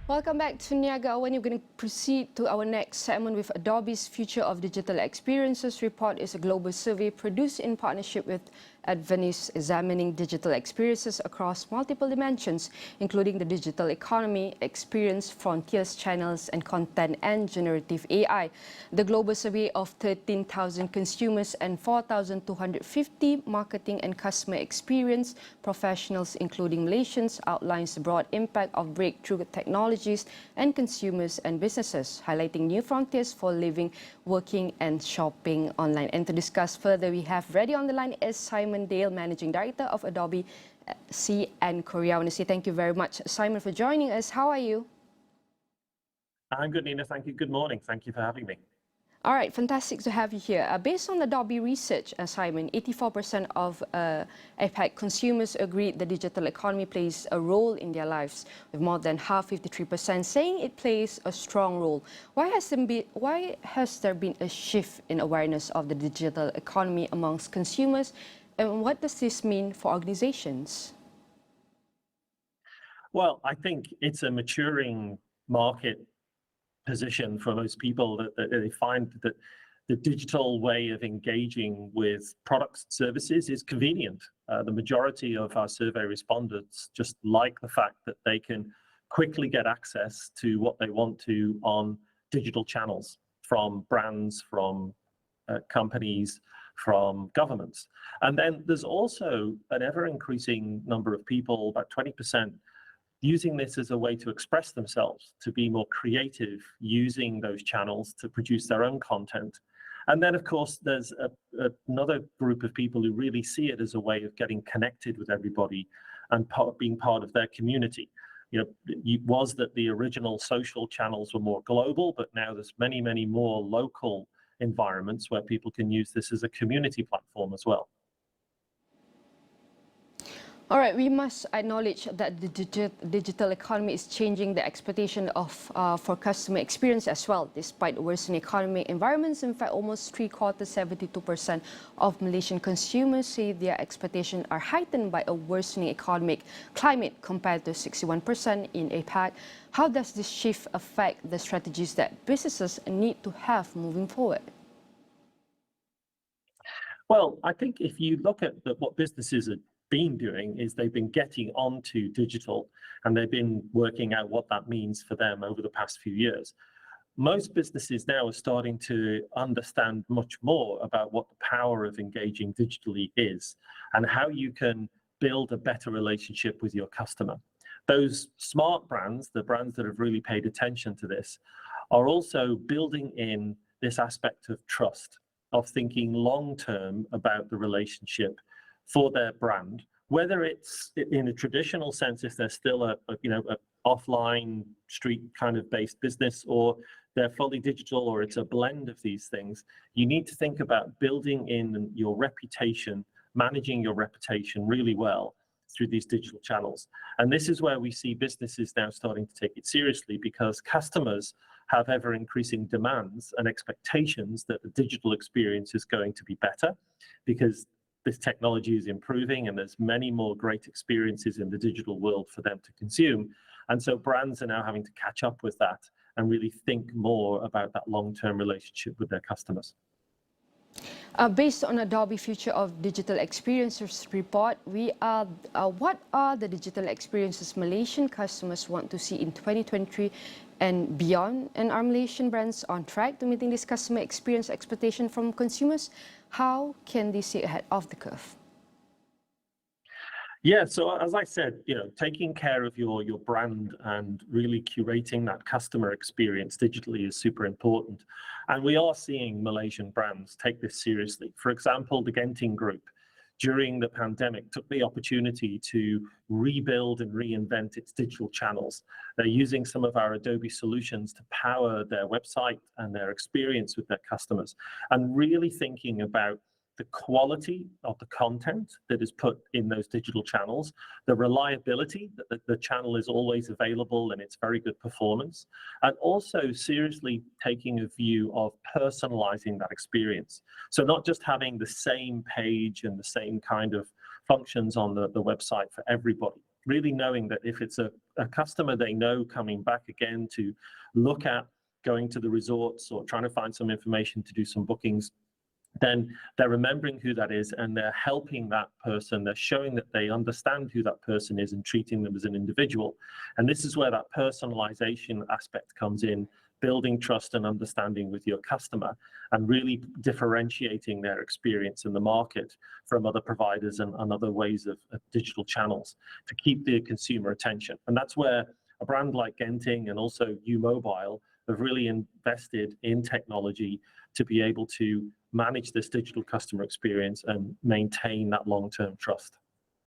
Welcome back to Niaga AWANI. We're going to proceed to our next segment with Adobe's Future of Digital Experiences report. Is a global survey produced in partnership with Advanis, examining digital experiences across multiple dimensions, including the digital economy, experience, frontiers, channels, and content, and generative AI. The global survey of 13,000 consumers and 4,250 marketing and customer experience professionals, including Malaysians, outlines the broad impact of breakthrough technologies and consumers and businesses, highlighting new frontiers for living, working, and shopping online. And to discuss further, we have ready on the line is Simon Dale, Managing Director of Adobe C and Korea. I want to say thank you very much, Simon, for joining us. How are you? I'm good, Nina. Thank you. Good morning. Thank you for having me. All right, fantastic to have you here. Based on Adobe research, Simon, 84% of APAC consumers agree the digital economy plays a role in their lives, with more than half, 53%, saying it plays a strong role. Why has there been a shift in awareness of the digital economy amongst consumers, and what does this mean for organizations? Well, I think it's a maturing market position for most people that they find that the digital way of engaging with products and services is convenient. The majority of our survey respondents just like the fact that they can quickly get access to what they want to on digital channels from brands, from companies, from governments. And then there's also an ever-increasing number of people, about 20%, using this as a way to express themselves, to be more creative, using those channels to produce their own content. And then, of course, there's another group of people who really see it as a way of getting connected with everybody and being part of their community. You know, it was that the original social channels were more global, but now there's many, many more local environments where people can use this as a community platform as well. All right, we must acknowledge that the digital economy is changing the expectation of for customer experience as well, despite worsening economic environments. In fact, almost three-quarters, 72% of Malaysian consumers say their expectations are heightened by a worsening economic climate compared to 61% in APAC. How does this shift affect the strategies that businesses need to have moving forward? Well, I think if you look at what businesses are been doing is they've been getting onto digital, and they've been working out what that means for them over the past few years. Most businesses now are starting to understand much more about what the power of engaging digitally is and how you can build a better relationship with your customer. Those smart brands, the brands that have really paid attention to this, are also building in this aspect of trust, of thinking long-term about the relationship for their brand, whether it's in a traditional sense, if they're still a offline street kind of based business, or they're fully digital, or it's a blend of these things. You need to think about building in your reputation, managing your reputation really well through these digital channels. And this is where we see businesses now starting to take it seriously, because customers have ever increasing demands and expectations that the digital experience is going to be better, because this technology is improving and there's many more great experiences in the digital world for them to consume. And so brands are now having to catch up with that and really think more about that long-term relationship with their customers. Based on Adobe Future of Digital Experiences report, what are the digital experiences Malaysian customers want to see in 2023 and beyond? And are Malaysian brands on track to meeting this customer experience expectation from consumers? How can they stay ahead of the curve? Yeah, so as I said, taking care of your brand and really curating that customer experience digitally is super important. And we are seeing Malaysian brands take this seriously. For example, the Genting Group, during the pandemic, took the opportunity to rebuild and reinvent its digital channels. They're using some of our Adobe solutions to power their website and their experience with their customers, and really thinking about the quality of the content that is put in those digital channels, the reliability that the channel is always available and its very good performance, and also seriously taking a view of personalizing that experience. So not just having the same page and the same kind of functions on the website for everybody. really knowing that if it's a customer they know coming back again to look at going to the resorts or trying to find some information to do some bookings, then they're remembering who that is and they're helping that person. They're showing that they understand who that person is and treating them as an individual. And this is where that personalization aspect comes in, building trust and understanding with your customer and really differentiating their experience in the market from other providers and other ways of digital channels to keep the consumer attention. And that's where a brand like Genting and also U-Mobile have really invested in technology to be able to manage this digital customer experience and maintain that long-term trust.